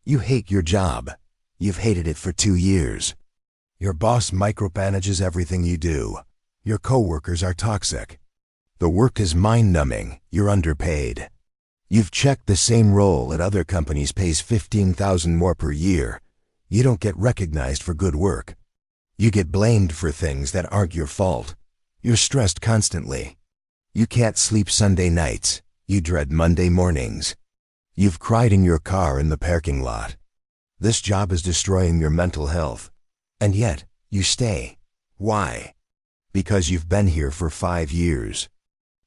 You hate your job. You've hated it for 2 years. Your boss micromanages everything you do. Your coworkers are toxic. The work is mind-numbing. You're underpaid. You've checked the same role at other companies pays $15,000 more per year. You don't get recognized for good work. You get blamed for things that aren't your fault. You're stressed constantly. You can't sleep Sunday nights. You dread Monday mornings. You've cried in your car in the parking lot. This job is destroying your mental health. And yet, you stay. Why? Because you've been here for 5 years.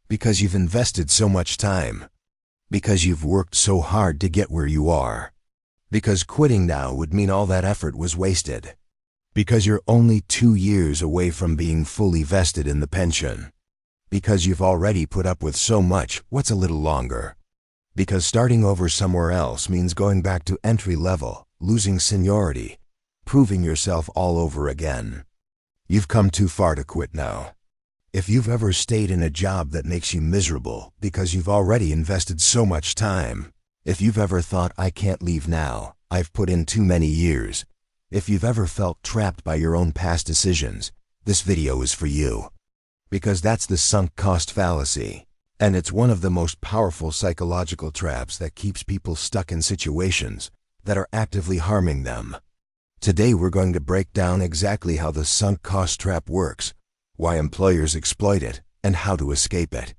Because you've invested so much time. Because you've worked so hard to get where you are. Because quitting now would mean all that effort was wasted. Because you're only 2 years away from being fully vested in the pension. Because you've already put up with so much, what's a little longer? Because starting over somewhere else means going back to entry level, losing seniority, proving yourself all over again. You've come too far to quit now. If you've ever stayed in a job that makes you miserable because you've already invested so much time, if you've ever thought, I can't leave now, I've put in too many years, if you've ever felt trapped by your own past decisions, this video is for you. Because that's the sunk cost fallacy, and it's one of the most powerful psychological traps that keeps people stuck in situations that are actively harming them. Today we're going to break down exactly how the sunk cost trap works, why employers exploit it, and how to escape it.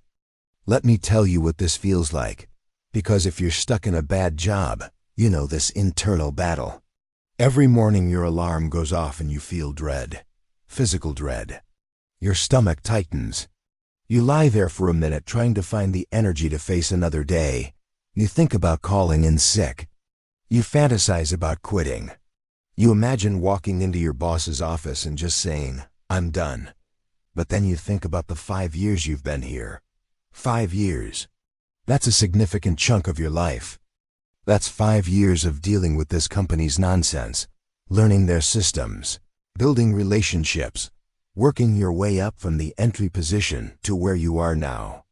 Let me tell you what this feels like, because if you're stuck in a bad job, you know this internal battle. Every morning your alarm goes off and you feel dread, physical dread. Your stomach tightens. You lie there for a minute trying to find the energy to face another day. You think about calling in sick. You fantasize about quitting. You imagine walking into your boss's office and just saying, I'm done. But then you think about the 5 years you've been here. 5 years. That's a significant chunk of your life. That's 5 years of dealing with this company's nonsense, learning their systems, building relationships, working your way up from the entry position to where you are now.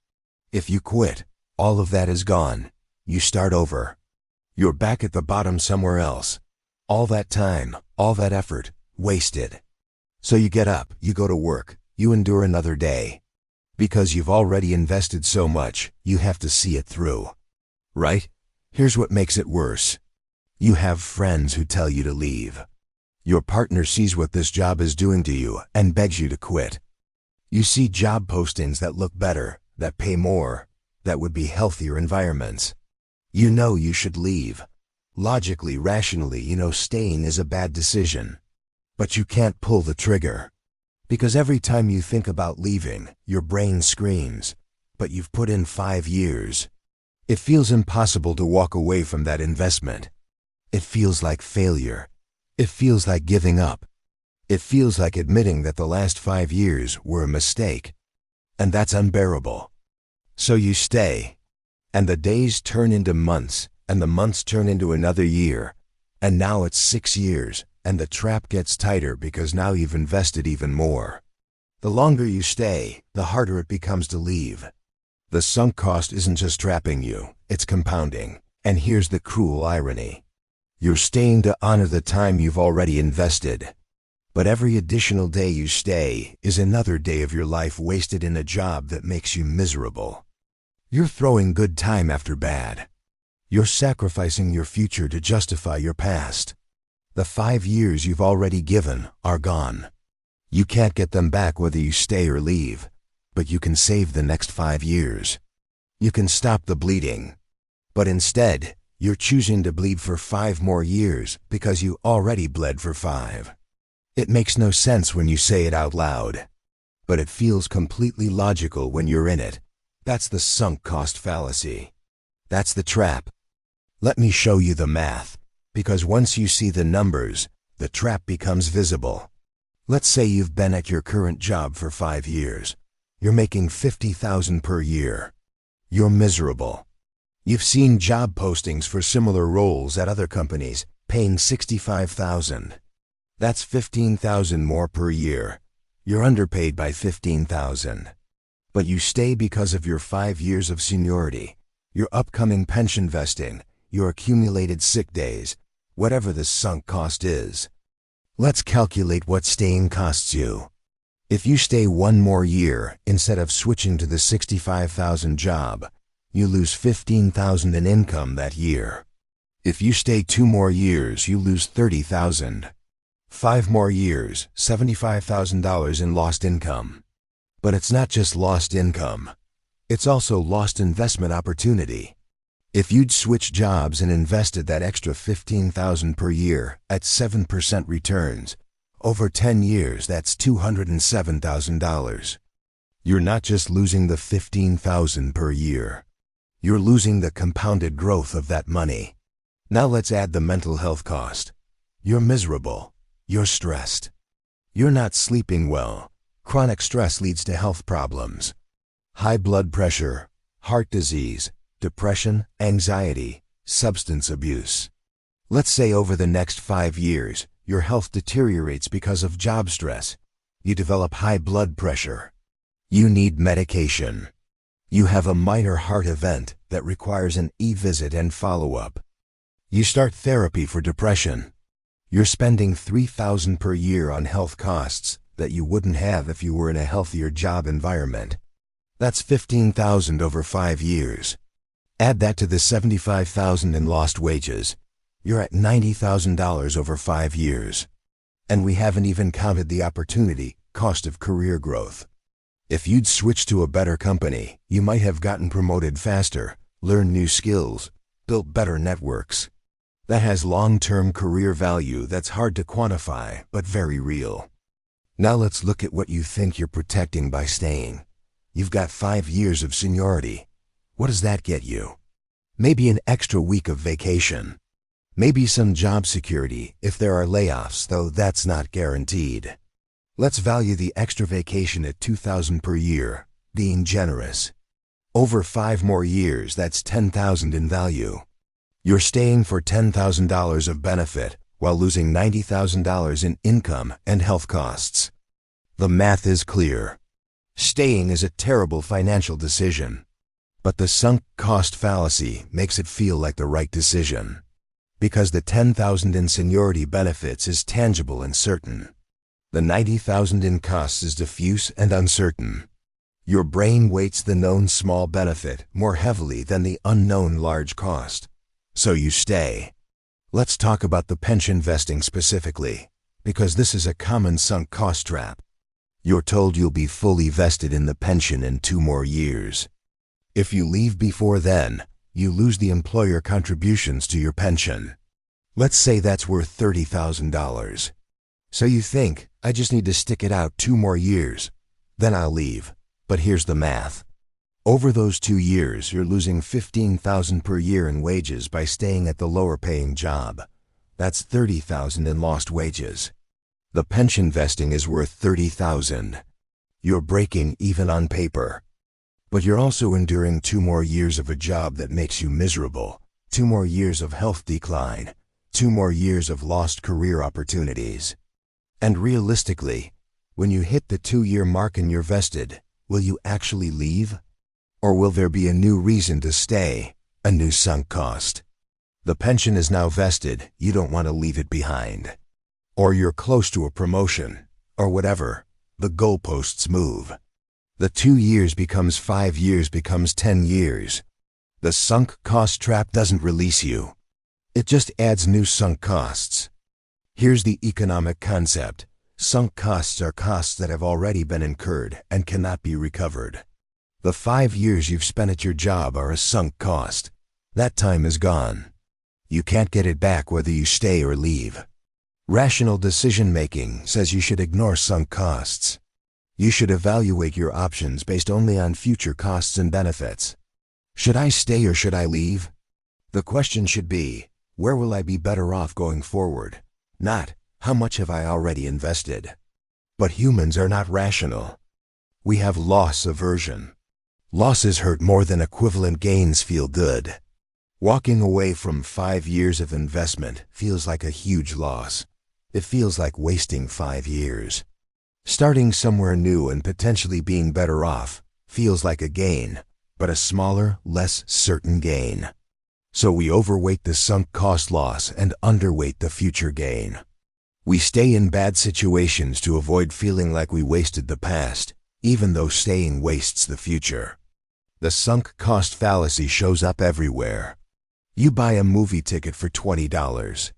If you quit, all of that is gone. You start over. You're back at the bottom somewhere else. All that time, all that effort, wasted. So you get up, you go to work, you endure another day. Because you've already invested so much, you have to see it through. Right? Here's what makes it worse. You have friends who tell you to leave. Your partner sees what this job is doing to you and begs you to quit. You see job postings that look better, that pay more, that would be healthier environments. You know you should leave. Logically, rationally, you know staying is a bad decision. But you can't pull the trigger. Because every time you think about leaving, your brain screams, but you've put in 5 years. It feels impossible to walk away from that investment. It feels like failure. It feels like giving up. It feels like admitting that the last 5 years were a mistake. And that's unbearable. So you stay. And the days turn into months, and the months turn into another year. And now it's 6 years, and the trap gets tighter because now you've invested even more. The longer you stay, the harder it becomes to leave. The sunk cost isn't just trapping you, it's compounding. And here's the cruel irony. You're staying to honor the time you've already invested. But every additional day you stay is another day of your life wasted in a job that makes you miserable. You're throwing good time after bad. You're sacrificing your future to justify your past. The 5 years you've already given are gone. You can't get them back whether you stay or leave, but you can save the next 5 years. You can stop the bleeding. But instead, you're choosing to bleed for 5 more years because you already bled for 5. It makes no sense when you say it out loud, but it feels completely logical when you're in it. That's the sunk cost fallacy. That's the trap. Let me show you the math, because once you see the numbers, the trap becomes visible. Let's say you've been at your current job for 5 years. You're making $50,000 per year. You're miserable. You've seen job postings for similar roles at other companies, paying $65,000. That's $15,000 more per year. You're underpaid by $15,000. But you stay because of your 5 years of seniority, your upcoming pension vesting, your accumulated sick days, whatever the sunk cost is. Let's calculate what staying costs you. If you stay one more year instead of switching to the $65,000 job, you lose $15,000 in income that year. If you stay 2 more years, you lose $30,000. 5 more years, $75,000 in lost income. But it's not just lost income. It's also lost investment opportunity. If you'd switch jobs and invested that extra $15,000 per year at 7% returns, over 10 years that's $207,000. You're not just losing the $15,000 per year. You're losing the compounded growth of that money. Now let's add the mental health cost. You're miserable. You're stressed. You're not sleeping well. Chronic stress leads to health problems. High blood pressure, heart disease, depression, anxiety, substance abuse. Let's say over the next 5 years, your health deteriorates because of job stress. You develop high blood pressure. You need medication. You have a minor heart event that requires an e-visit and follow-up. You start therapy for depression. You're spending $3,000 per year on health costs that you wouldn't have if you were in a healthier job environment. That's $15,000 over 5 years. Add that to the $75,000 in lost wages. You're at $90,000 over 5 years. And we haven't even counted the opportunity cost of career growth. If you'd switched to a better company, you might have gotten promoted faster, learned new skills, built better networks. That has long-term career value that's hard to quantify, but very real. Now let's look at what you think you're protecting by staying. You've got 5 years of seniority. What does that get you? Maybe an extra week of vacation. Maybe some job security if there are layoffs, though that's not guaranteed. Let's value the extra vacation at $2,000 per year, being generous. Over 5 more years, that's $10,000 in value. You're staying for $10,000 of benefit while losing $90,000 in income and health costs. The math is clear. Staying is a terrible financial decision. But the sunk cost fallacy makes it feel like the right decision. Because the $10,000 in seniority benefits is tangible and certain. The $90,000 in costs is diffuse and uncertain. Your brain weights the known small benefit more heavily than the unknown large cost. So you stay. Let's talk about the pension vesting specifically, because this is a common sunk cost trap. You're told you'll be fully vested in the pension in 2 more years. If you leave before then, you lose the employer contributions to your pension. Let's say that's worth $30,000. So you think, I just need to stick it out 2 more years, then I'll leave. But here's the math. Over those 2 years, you're losing $15,000 per year in wages by staying at the lower paying job. That's $30,000 in lost wages. The pension vesting is worth $30,000. You're breaking even on paper. But you're also enduring 2 more years of a job that makes you miserable, 2 more years of health decline, 2 more years of lost career opportunities. And realistically, when you hit the 2-year mark and you're vested, will you actually leave? Or will there be a new reason to stay, a new sunk cost? The pension is now vested, you don't want to leave it behind. Or you're close to a promotion, or whatever, the goalposts move. The 2 years becomes 5 years becomes 10 years. The sunk cost trap doesn't release you. It just adds new sunk costs. Here's the economic concept. Sunk costs are costs that have already been incurred and cannot be recovered. The 5 years you've spent at your job are a sunk cost. That time is gone. You can't get it back whether you stay or leave. Rational decision-making says you should ignore sunk costs. You should evaluate your options based only on future costs and benefits. Should I stay or should I leave? The question should be, where will I be better off going forward? Not, how much have I already invested? But humans are not rational. We have loss aversion. Losses hurt more than equivalent gains feel good. Walking away from 5 years of investment feels like a huge loss. It feels like wasting 5 years. Starting somewhere new and potentially being better off feels like a gain, but a smaller, less certain gain. So we overweight the sunk cost loss and underweight the future gain. We stay in bad situations to avoid feeling like we wasted the past, even though staying wastes the future. The sunk cost fallacy shows up everywhere. You buy a movie ticket for $20.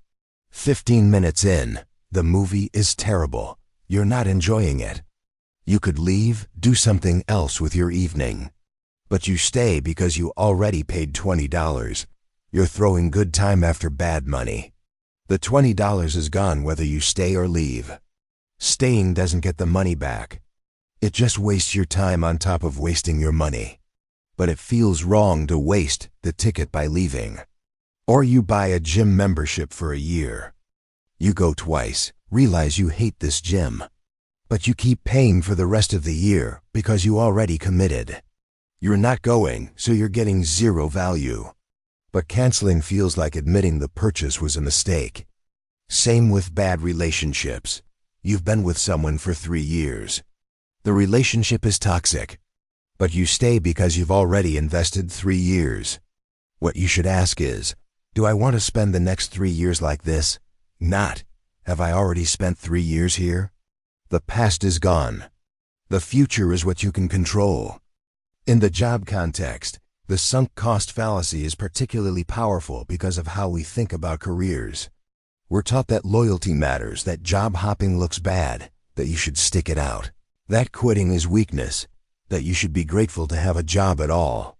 15 minutes in, the movie is terrible. You're not enjoying it. You could leave, do something else with your evening. But you stay because you already paid $20. You're throwing good time after bad money. The $20 is gone whether you stay or leave. Staying doesn't get the money back. It just wastes your time on top of wasting your money. But it feels wrong to waste the ticket by leaving. Or you buy a gym membership for a year. You go twice, realize you hate this gym. But you keep paying for the rest of the year because you already committed. You're not going, so you're getting zero value. But canceling feels like admitting the purchase was a mistake. Same with bad relationships. You've been with someone for 3 years. The relationship is toxic, but you stay because you've already invested 3 years. What you should ask is, do I want to spend the next 3 years like this? Not, have I already spent 3 years here? The past is gone. The future is what you can control. In the job context, the sunk cost fallacy is particularly powerful because of how we think about careers. We're taught that loyalty matters, that job hopping looks bad, that you should stick it out, that quitting is weakness, that you should be grateful to have a job at all.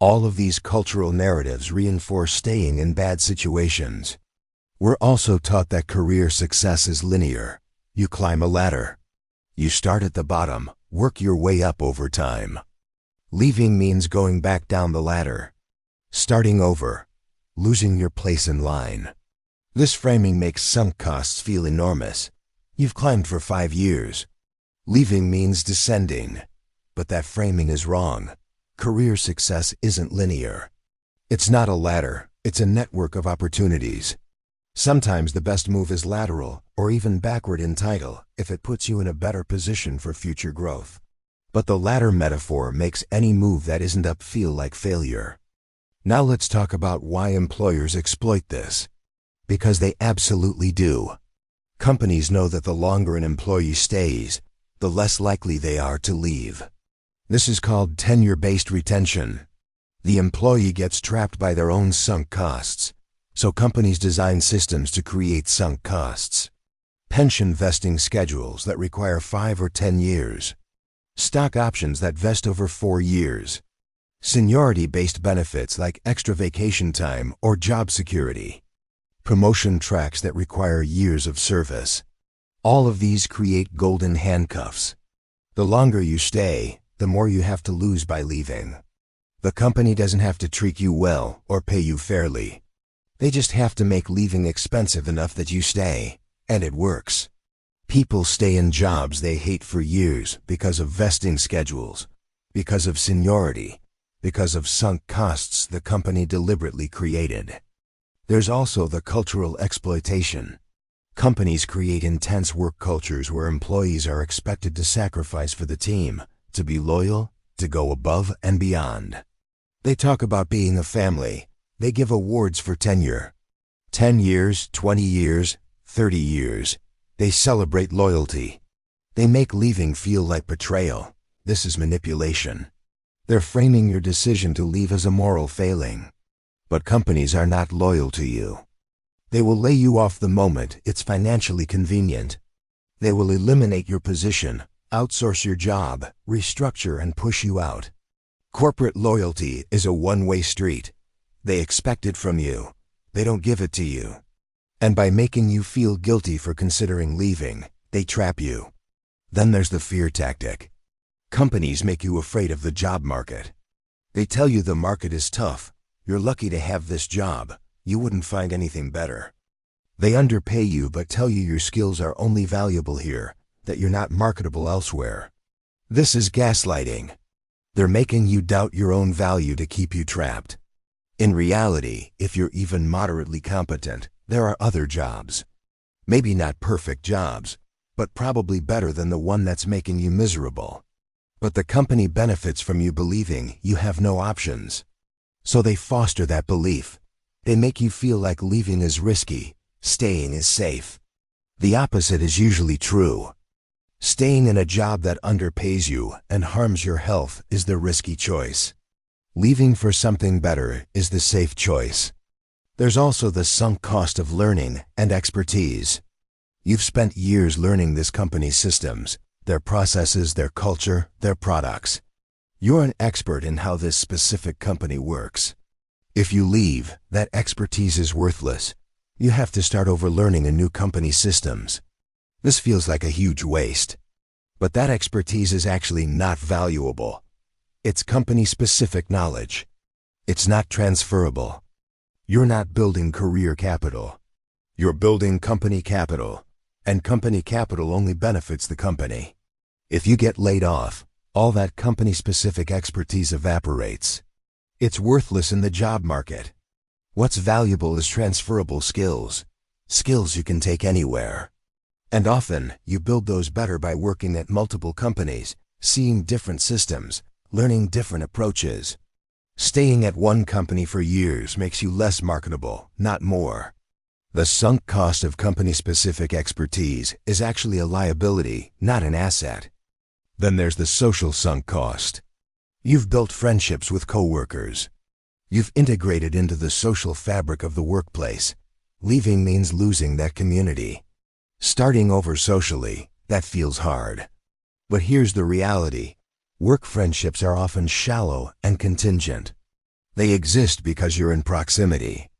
All of these cultural narratives reinforce staying in bad situations. We're also taught that career success is linear. You climb a ladder. You start at the bottom, work your way up over time. Leaving means going back down the ladder. Starting over. Losing your place in line. This framing makes sunk costs feel enormous. You've climbed for 5 years. Leaving means descending. But that framing is wrong. Career success isn't linear. It's not a ladder, it's a network of opportunities. Sometimes the best move is lateral, or even backward in title, if it puts you in a better position for future growth. But the ladder metaphor makes any move that isn't up feel like failure. Now let's talk about why employers exploit this. Because they absolutely do. Companies know that the longer an employee stays, the less likely they are to leave. This is called tenure-based retention. The employee gets trapped by their own sunk costs, so companies design systems to create sunk costs. Pension vesting schedules that require 5 or 10 years. Stock options that vest over 4 years. Seniority-based benefits like extra vacation time or job security. Promotion tracks that require years of service. All of these create golden handcuffs. The longer you stay, the more you have to lose by leaving. The company doesn't have to treat you well or pay you fairly. They just have to make leaving expensive enough that you stay, and it works. People stay in jobs they hate for years because of vesting schedules, because of seniority, because of sunk costs the company deliberately created. There's also the cultural exploitation. Companies create intense work cultures where employees are expected to sacrifice for the team, to be loyal, to go above and beyond. They talk about being a family. They give awards for tenure. 10 years, 20 years, 30 years. They celebrate loyalty. They make leaving feel like betrayal. This is manipulation. They're framing your decision to leave as a moral failing. But companies are not loyal to you. They will lay you off the moment it's financially convenient. They will eliminate your position, outsource your job, restructure and push you out. Corporate loyalty is a one-way street. They expect it from you. They don't give it to you. And by making you feel guilty for considering leaving, they trap you. Then there's the fear tactic. Companies make you afraid of the job market. They tell you the market is tough. You're lucky to have this job. You wouldn't find anything better. They underpay you but tell you your skills are only valuable here, that you're not marketable elsewhere. This is gaslighting. They're making you doubt your own value to keep you trapped. In reality, if you're even moderately competent, there are other jobs. Maybe not perfect jobs, but probably better than the one that's making you miserable. But the company benefits from you believing you have no options. So they foster that belief. They make you feel like leaving is risky, staying is safe. The opposite is usually true. Staying in a job that underpays you and harms your health is the risky choice. Leaving for something better is the safe choice. There's also the sunk cost of learning and expertise. You've spent years learning this company's systems, their processes, their culture, their products. You're an expert in how this specific company works. If you leave, that expertise is worthless. You have to start over learning a new company's systems. This feels like a huge waste. But that expertise is actually not valuable. It's company-specific knowledge. It's not transferable. You're not building career capital. You're building company capital. And company capital only benefits the company. If you get laid off, all that company-specific expertise evaporates. It's worthless in the job market. What's valuable is transferable skills. Skills you can take anywhere. And often, you build those better by working at multiple companies, seeing different systems, learning different approaches. Staying at one company for years makes you less marketable, not more. The sunk cost of company-specific expertise is actually a liability, not an asset. Then there's the social sunk cost. You've built friendships with coworkers. You've integrated into the social fabric of the workplace. Leaving means losing that community. Starting over socially, that feels hard. But here's the reality. Work friendships are often shallow and contingent. They exist because you're in proximity.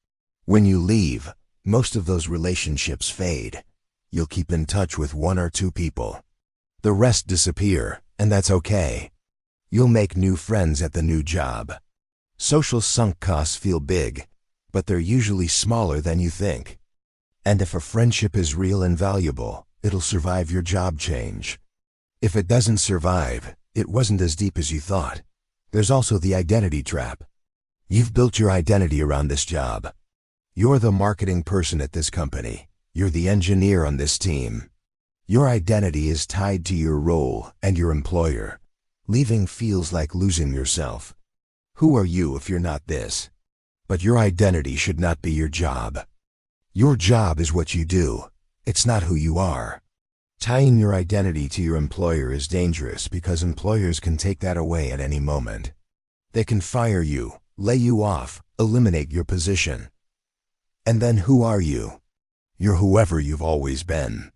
When you leave, most of those relationships fade. You'll keep in touch with one or two people. The rest disappear, and that's okay. You'll make new friends at the new job. Social sunk costs feel big, but they're usually smaller than you think. And if a friendship is real and valuable, it'll survive your job change. If it doesn't survive, it wasn't as deep as you thought. There's also the identity trap. You've built your identity around this job. You're the marketing person at this company. You're the engineer on this team. Your identity is tied to your role and your employer. Leaving feels like losing yourself. Who are you if you're not this? But your identity should not be your job. Your job is what you do. It's not who you are. Tying your identity to your employer is dangerous because employers can take that away at any moment. They can fire you, lay you off, eliminate your position. And then who are you? You're whoever you've always been.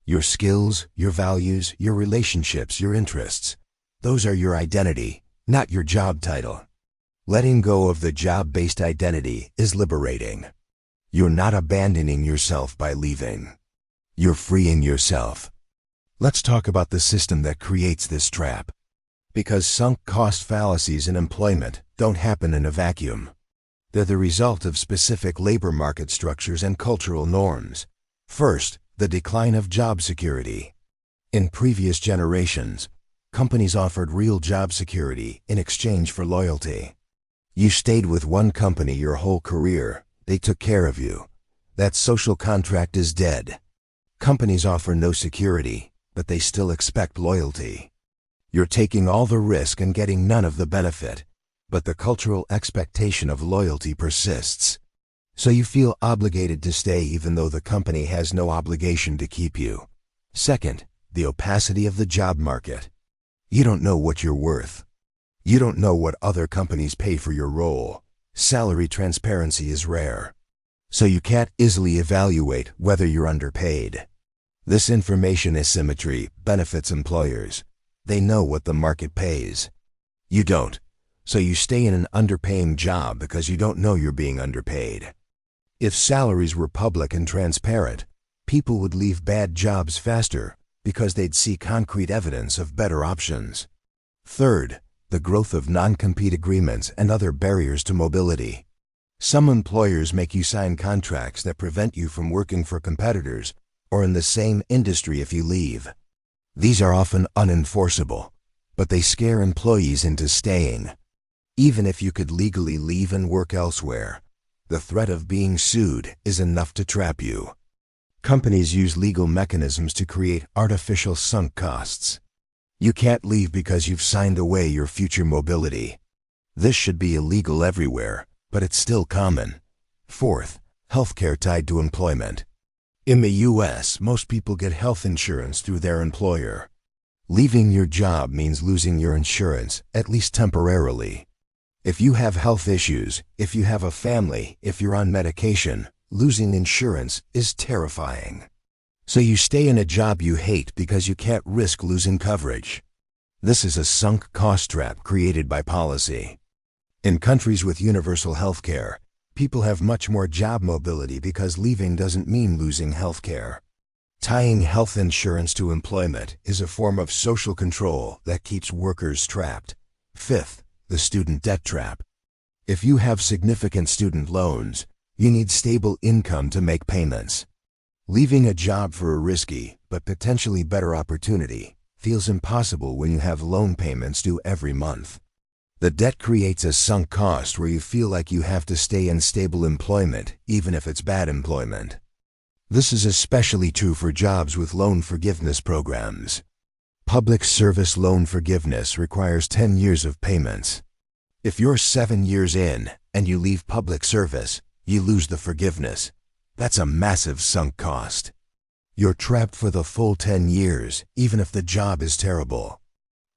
Your skills, your values, your relationships, your interests. Those are your identity, not your job title. Letting go of the job-based identity is liberating. You're not abandoning yourself by leaving. You're freeing yourself. Let's talk about the system that creates this trap. Because sunk cost fallacies in employment don't happen in a vacuum. They're the result of specific labor market structures and cultural norms. First, the decline of job security. In previous generations, companies offered real job security in exchange for loyalty. You stayed with one company your whole career. They took care of you. That social contract is dead. Companies offer no security, but they still expect loyalty. You're taking all the risk and getting none of the benefit, but the cultural expectation of loyalty persists. So you feel obligated to stay even though the company has no obligation to keep you. Second, the opacity of the job market. You don't know what you're worth. You don't know what other companies pay for your role. Salary transparency is rare. So you can't easily evaluate whether you're underpaid. This information asymmetry benefits employers. They know what the market pays. You don't. So you stay in an underpaying job because you don't know you're being underpaid. If salaries were public and transparent, people would leave bad jobs faster because they'd see concrete evidence of better options. Third, the growth of non-compete agreements and other barriers to mobility. Some employers make you sign contracts that prevent you from working for competitors or in the same industry if you leave. These are often unenforceable, but they scare employees into staying. Even if you could legally leave and work elsewhere, the threat of being sued is enough to trap you. Companies use legal mechanisms to create artificial sunk costs. You can't leave because you've signed away your future mobility. This should be illegal everywhere, but it's still common. Fourth, healthcare tied to employment. In the US, most people get health insurance through their employer. Leaving your job means losing your insurance, at least temporarily. If you have health issues, if you have a family, if you're on medication, losing insurance is terrifying. So you stay in a job you hate because you can't risk losing coverage. This is a sunk cost trap created by policy. In countries with universal health care, people have much more job mobility because leaving doesn't mean losing health care. Tying health insurance to employment is a form of social control that keeps workers trapped. Fifth, the student debt trap. If you have significant student loans, you need stable income to make payments. Leaving a job for a risky, but potentially better opportunity feels impossible when you have loan payments due every month. The debt creates a sunk cost where you feel like you have to stay in stable employment, even if it's bad employment. This is especially true for jobs with loan forgiveness programs. Public service loan forgiveness requires 10 years of payments. If you're 7 years in and you leave public service, you lose the forgiveness. That's a massive sunk cost. You're trapped for the full 10 years, even if the job is terrible.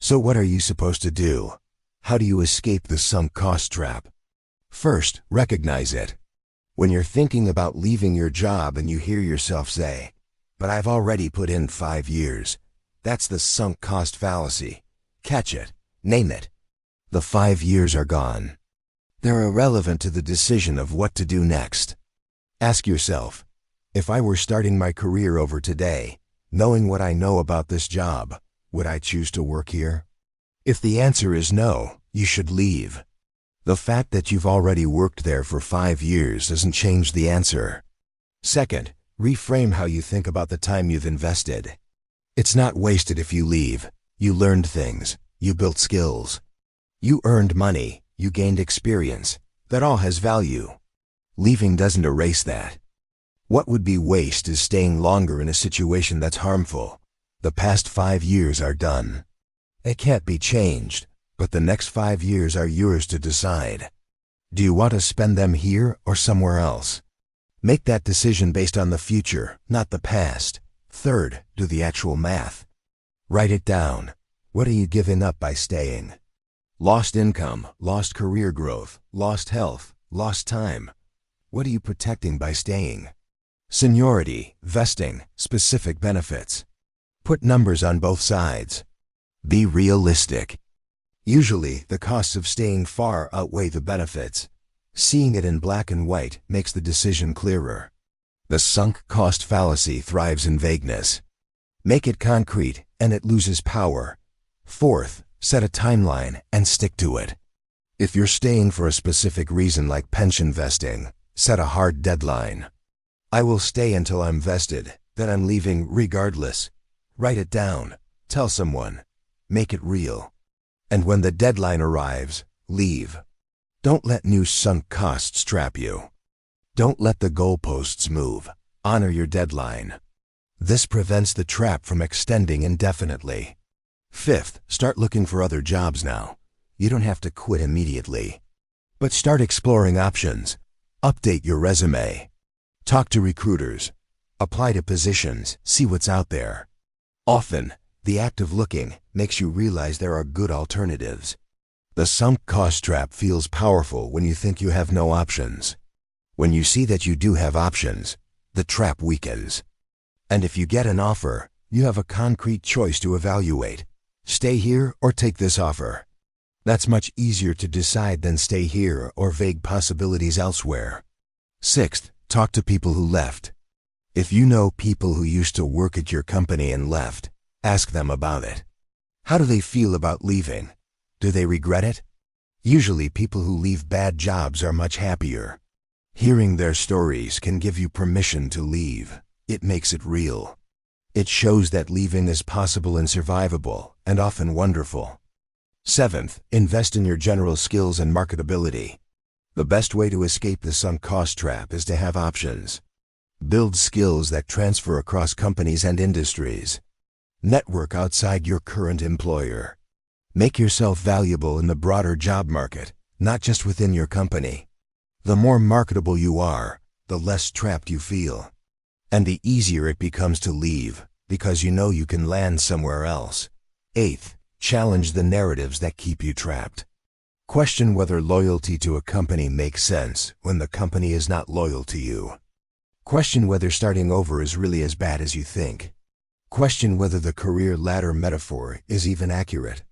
So what are you supposed to do? How do you escape the sunk cost trap? First, recognize it. When you're thinking about leaving your job and you hear yourself say, "But I've already put in 5 years," that's the sunk cost fallacy. Catch it. Name it. The 5 years are gone. They're irrelevant to the decision of what to do next. Ask yourself, if I were starting my career over today, knowing what I know about this job, would I choose to work here? If the answer is no, you should leave. The fact that you've already worked there for 5 years doesn't change the answer. Second, reframe how you think about the time you've invested. It's not wasted if you leave. You learned things. You built skills. You earned money. You gained experience. That all has value. Leaving doesn't erase that. What would be waste is staying longer in a situation that's harmful. The past 5 years are done. It can't be changed, but the next 5 years are yours to decide. Do you want to spend them here or somewhere else? Make that decision based on the future, not the past. Third, do the actual math. Write it down. What are you giving up by staying? Lost income, lost career growth, lost health, lost time. What are you protecting by staying? Seniority, vesting, specific benefits. Put numbers on both sides. Be realistic. Usually, the costs of staying far outweigh the benefits. Seeing it in black and white makes the decision clearer. The sunk cost fallacy thrives in vagueness. Make it concrete, and it loses power. Fourth, set a timeline and stick to it. If you're staying for a specific reason like pension vesting, set a hard deadline. I will stay until I'm vested, then I'm leaving regardless. Write it down. Tell someone. Make it real. And when the deadline arrives, leave. Don't let new sunk costs trap you. Don't let the goalposts move. Honor your deadline. This prevents the trap from extending indefinitely. Fifth, start looking for other jobs now. You don't have to quit immediately. But start exploring options. Update your resume. Talk to recruiters. Apply to positions. See what's out there. Often, the act of looking makes you realize there are good alternatives. The sunk cost trap feels powerful when you think you have no options. When you see that you do have options, the trap weakens. And if you get an offer, you have a concrete choice to evaluate. Stay here or take this offer. That's much easier to decide than stay here or vague possibilities elsewhere. Sixth, talk to people who left. If you know people who used to work at your company and left, ask them about it. How do they feel about leaving? Do they regret it? Usually people who leave bad jobs are much happier. Hearing their stories can give you permission to leave. It makes it real. It shows that leaving is possible and survivable, and often wonderful. Seventh, invest in your general skills and marketability. The best way to escape the sunk cost trap is to have options. Build skills that transfer across companies and industries. Network outside your current employer. Make yourself valuable in the broader job market, not just within your company. The more marketable you are, the less trapped you feel. And the easier it becomes to leave, because you know you can land somewhere else. 8th, challenge the narratives that keep you trapped. Question whether loyalty to a company makes sense when the company is not loyal to you. Question whether starting over is really as bad as you think. Question whether the career ladder metaphor is even accurate.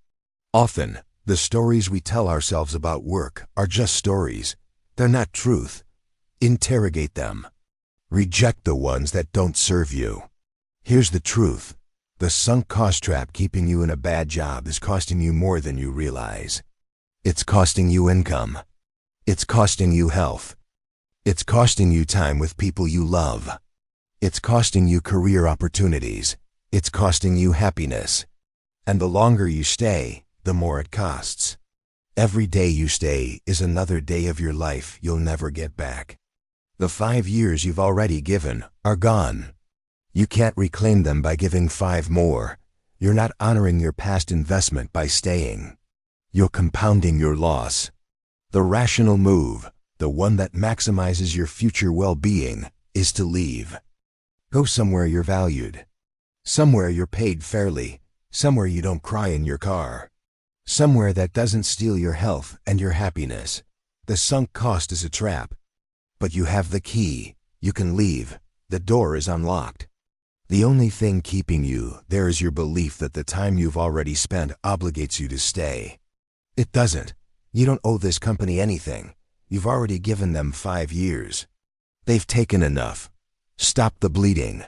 Often, the stories we tell ourselves about work are just stories. They're not truth. Interrogate them. Reject the ones that don't serve you. Here's the truth. The sunk cost trap keeping you in a bad job is costing you more than you realize. It's costing you income. It's costing you health. It's costing you time with people you love. It's costing you career opportunities. It's costing you happiness. And the longer you stay, the more it costs. Every day you stay is another day of your life you'll never get back. The 5 years you've already given are gone. You can't reclaim them by giving 5 more. You're not honoring your past investment by staying. You're compounding your loss. The rational move, the one that maximizes your future well-being, is to leave. Go somewhere you're valued. Somewhere you're paid fairly. Somewhere you don't cry in your car. Somewhere that doesn't steal your health and your happiness. The sunk cost is a trap. But you have the key. You can leave. The door is unlocked. The only thing keeping you there is your belief that the time you've already spent obligates you to stay. It doesn't. You don't owe this company anything. You've already given them 5 years. They've taken enough. Stop the bleeding.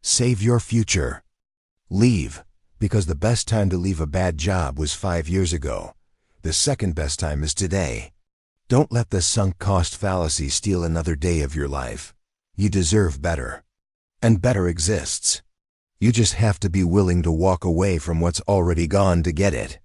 Save your future. Leave, because the best time to leave a bad job was 5 years ago. The second best time is today. Don't let the sunk cost fallacy steal another day of your life. You deserve better. And better exists. You just have to be willing to walk away from what's already gone to get it.